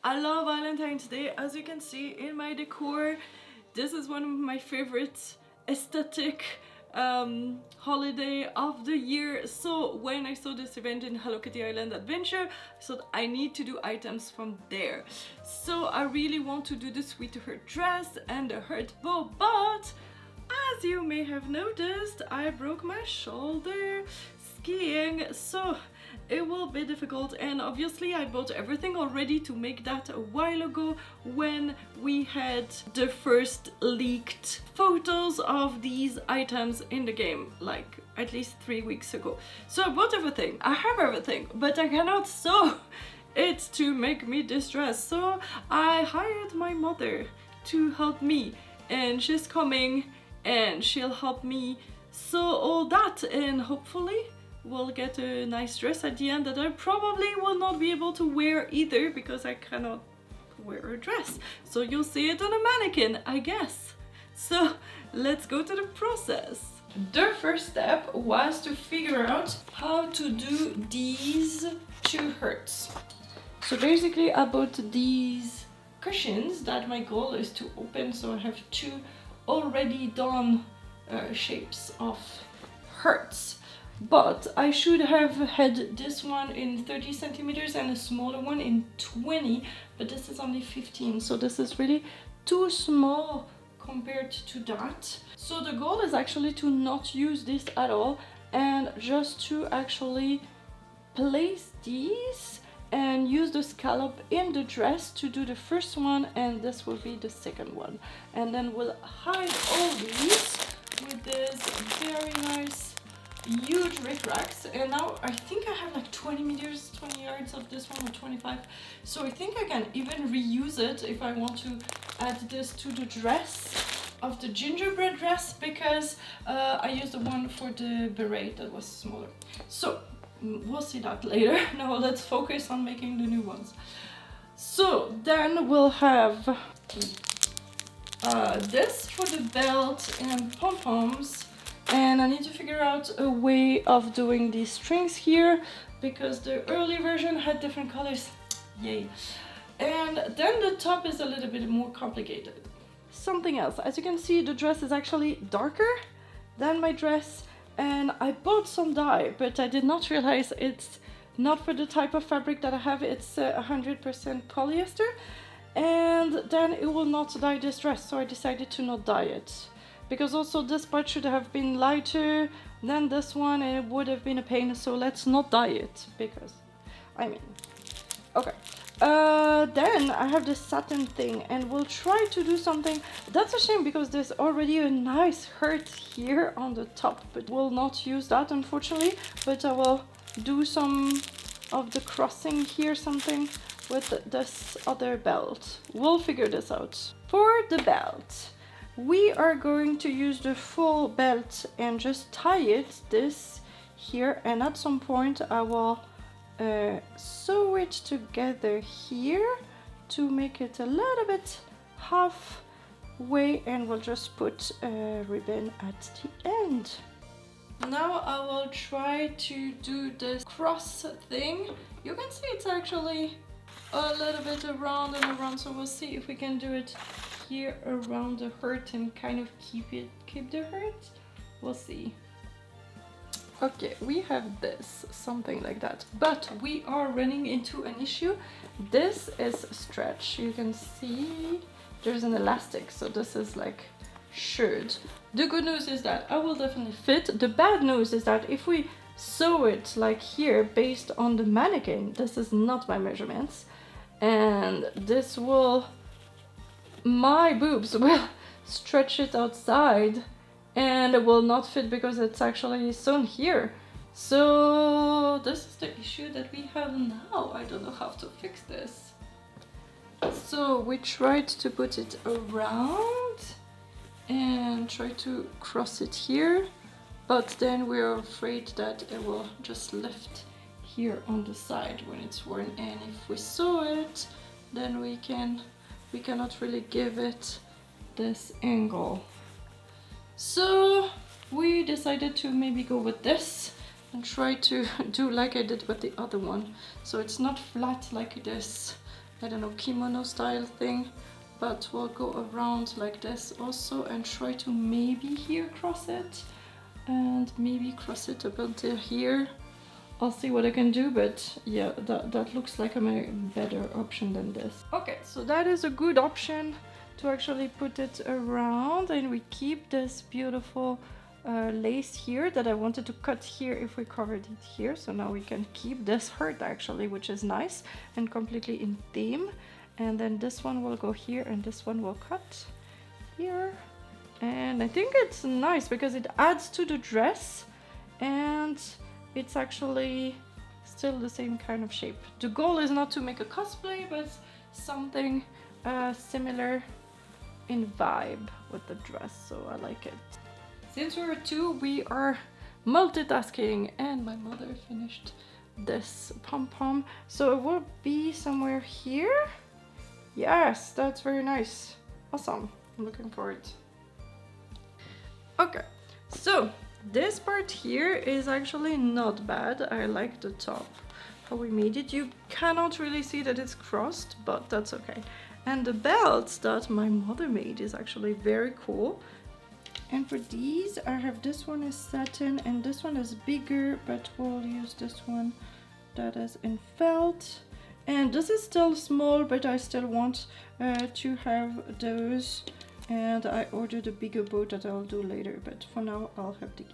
I love Valentine's Day. As you can see in my decor, this is one of my favorite aesthetic holiday of the year. So when I saw this event in Hello Kitty Island Adventure, I thought I need to do items from there. So I really want to do the sweetheart dress and the heart bow, but as you may have noticed, I broke my shoulder skiing, so it will be difficult. And obviously I bought everything already to make that a while ago when we had the first leaked photos of these items in the game, like at least 3 weeks ago. So I bought everything, I have everything, but I cannot sew it to make me this dress. So I hired my mother to help me, and she's coming and she'll help me sew all that, and hopefully we'll get a nice dress at the end that I probably will not be able to wear either because I cannot wear a dress. So you'll see it on a mannequin, I guess. So let's go to the process. The first step was to figure out how to do these two hurts. So basically I bought these cushions that my goal is to open, so I have two already done shapes of hurts. But I should have had this one in 30 centimeters and a smaller one in 20, but this is only 15, so this is really too small compared to that. So the goal is actually to not use this at all and just to actually place these and use the scallop in the dress to do the first one, and this will be the second one. And then we'll hide all these with this very nice huge rickrax. And now I think I have like 20 meters, 20 yards of this one, or 25. So I think I can even reuse it if I want to add this to the dress of the gingerbread dress, because I used the one for the beret that was smaller. So we'll see that later. Now let's focus on making the new ones. So then we'll have this for the belt and pom-poms. And I need to figure out a way of doing these strings here because the early version had different colors. Yay. And then the top is a little bit more complicated. Something else. As you can see, the dress is actually darker than my dress, and I bought some dye, but I did not realize it's not for the type of fabric that I have. It's 100% polyester, and then it will not dye this dress, so I decided to not dye it. Because also this part should have been lighter than this one and it would have been a pain, so let's not dye it, because I mean, okay. Then I have this satin thing and we'll try to do something. That's a shame because there's already a nice heart here on the top, but we'll not use that unfortunately, but I will do some of the crossing here, something with this other belt. We'll figure this out. For the belt, we are going to use the full belt and just tie it this here, and at some point I will sew it together here to make it a little bit halfway, and we'll just put a ribbon at the end. Now I will try to do this cross thing. You can see it's actually a little bit around and around, so we'll see if we can do it here around the heart and kind of keep the heart. We'll see. Okay, we have this, something like that, but we are running into an issue. This is stretch. You can see there's an elastic, so this is like should. The good news is that I will definitely fit. The bad news is that if we sew it like here based on the mannequin, this is not my measurements, and this will, my boobs will stretch it outside and it will not fit because it's actually sewn here. So this is the issue that we have now. I don't know how to fix this. So we tried to put it around and try to cross it here, but then we're afraid that it will just lift here on the side when it's worn, and if we sew it, then we cannot really give it this angle. So we decided to maybe go with this and try to do like I did with the other one, so it's not flat like this, I don't know, kimono style thing, but we'll go around like this also and try to maybe here cross it and maybe cross it up until here. I'll see what I can do, but yeah, that looks like a better option than this. Okay, so that is a good option to actually put it around, and we keep this beautiful lace here that I wanted to cut here if we covered it here. So now we can keep this heart actually, which is nice and completely in theme. And then this one will go here and this one will cut here. And I think it's nice because it adds to the dress and it's actually still the same kind of shape. The goal is not to make a cosplay, but something similar in vibe with the dress, so I like it. Since we're two, we are multitasking, and my mother finished this pom-pom, so it will be somewhere here. Yes, that's very nice. Awesome. I'm looking forward. Okay, so this part here is actually not bad. I like the top, how we made it. You cannot really see that it's crossed, but that's okay. And the belt that my mother made is actually very cool. And for these, I have this one is satin and this one is bigger, but we'll use this one that is in felt. And this is still small, but I still want to have those. And I ordered a bigger boat that I'll do later, but for now I'll have these.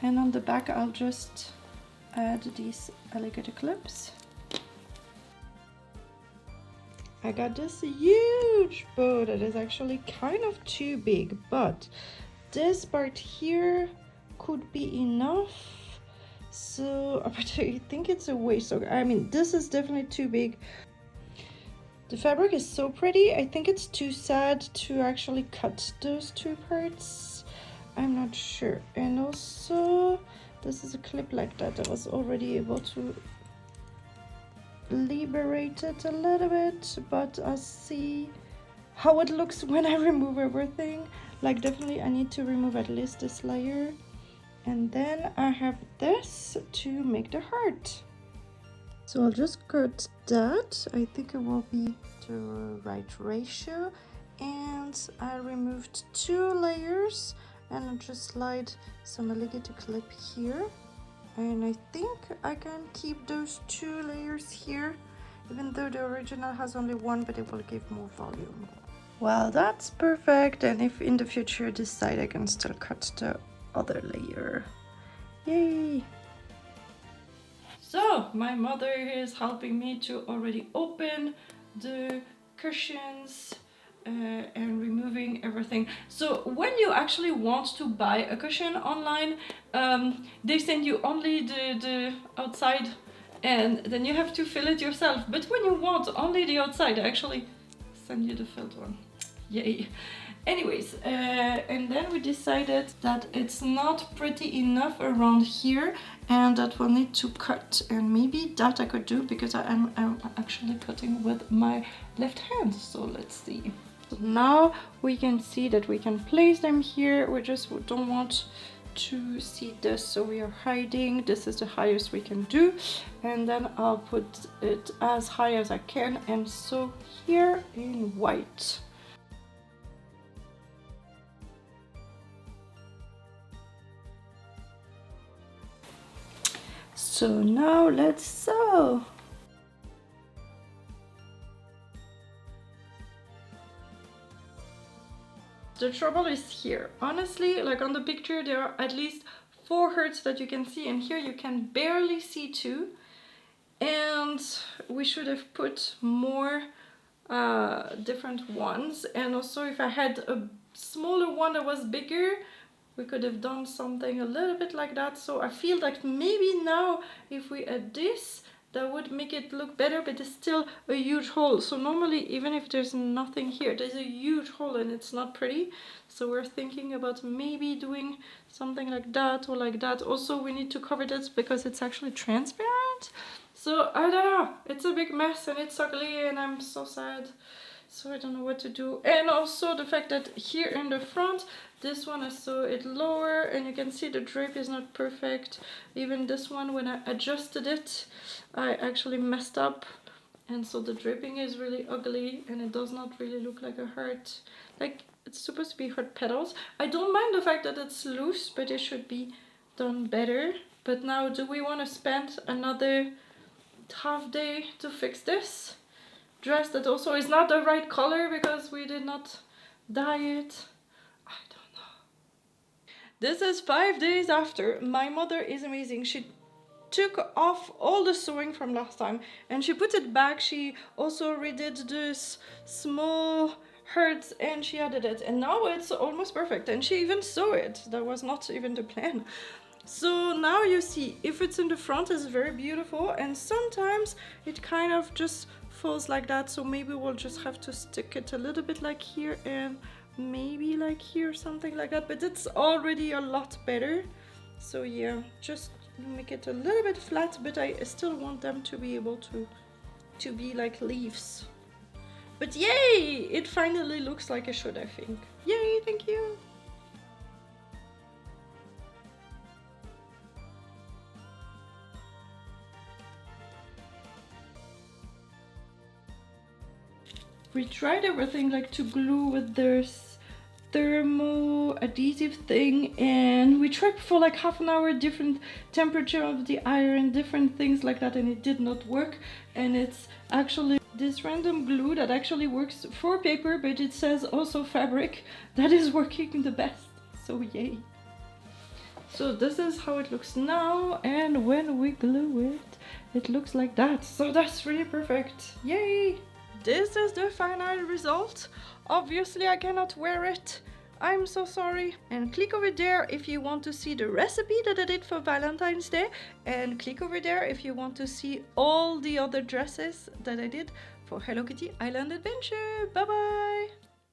And on the back I'll just add these alligator clips. I got this huge bow that is actually kind of too big, but this part here could be enough. So but I think it's a waste. So I mean, this is definitely too big. The fabric is so pretty. I think it's too sad to actually cut those two parts. I'm not sure. And also this is a clip like that. I was already able to liberate it a little bit, but I'll see how it looks when I remove everything. Like definitely I need to remove at least this layer. And then I have this to make the heart. So I'll just cut that. I think it will be the right ratio. And I removed 2 layers and I'll just slide some alligator clip here. And I think I can keep those 2 layers here, even though the original has only 1, but it will give more volume. Well, that's perfect. And if in the future I decide, I can still cut the other layer. Yay! So my mother is helping me to already open the cushions and removing everything. So when you actually want to buy a cushion online, they send you only the outside and then you have to fill it yourself. But when you want only the outside, they actually send you the filled one. Yay! Anyways, and then we decided that it's not pretty enough around here and that we'll need to cut, and maybe that I could do because I'm actually cutting with my left hand. So let's see. So now we can see that we can place them here. We just don't want to see this, so we are hiding. This is the highest we can do, and then I'll put it as high as I can, and so here in white. So now let's sew. The trouble is here. Honestly, like on the picture, there are at least 4 hearts that you can see, and here you can barely see 2. And we should have put more different ones. And also, if I had a smaller one that was bigger, we could have done something a little bit like that. So I feel like maybe now if we add this, that would make it look better, but it's still a huge hole. So normally, even if there's nothing here, there's a huge hole and it's not pretty. So we're thinking about maybe doing something like that or like that. Also, we need to cover this because it's actually transparent. So I don't know, it's a big mess and it's ugly and I'm so sad so I don't know what to do. And also the fact that here in the front, this one I saw it lower, and you can see the drape is not perfect. Even this one, when I adjusted it, I actually messed up, and so the draping is really ugly, and it does not really look like a heart. Like, it's supposed to be heart petals. I don't mind the fact that it's loose, but it should be done better. But now, do we want to spend another half day to fix this dress that also is not the right color because we did not dye it? I don't know. This is 5 days after. My mother is amazing. She took off all the sewing from last time and she put it back. She also redid this small hurts and she added it, and now it's almost perfect, and she even sewed it. That was not even the plan. So now you see, if it's in the front, it's very beautiful, and sometimes it kind of just falls like that, so maybe we'll just have to stick it a little bit like here and maybe like here, something like that, but it's already a lot better. So yeah, just make it a little bit flat, but I still want them to be able to be like leaves. But yay! It finally looks like it should, I think. Yay, thank you! We tried everything, like to glue with this thermo adhesive thing, and we tried for like half an hour, different temperature of the iron, different things like that, and it did not work. And it's actually this random glue that actually works for paper, but it says also fabric, that is working the best. So yay. So this is how it looks now, and when we glue it, it looks like that. So that's really perfect. Yay! This is the final result. Obviously I cannot wear it. I'm so sorry. And click over there if you want to see the recipe that I did for Valentine's Day. And click over there if you want to see all the other dresses that I did for Hello Kitty Island Adventure. Bye bye!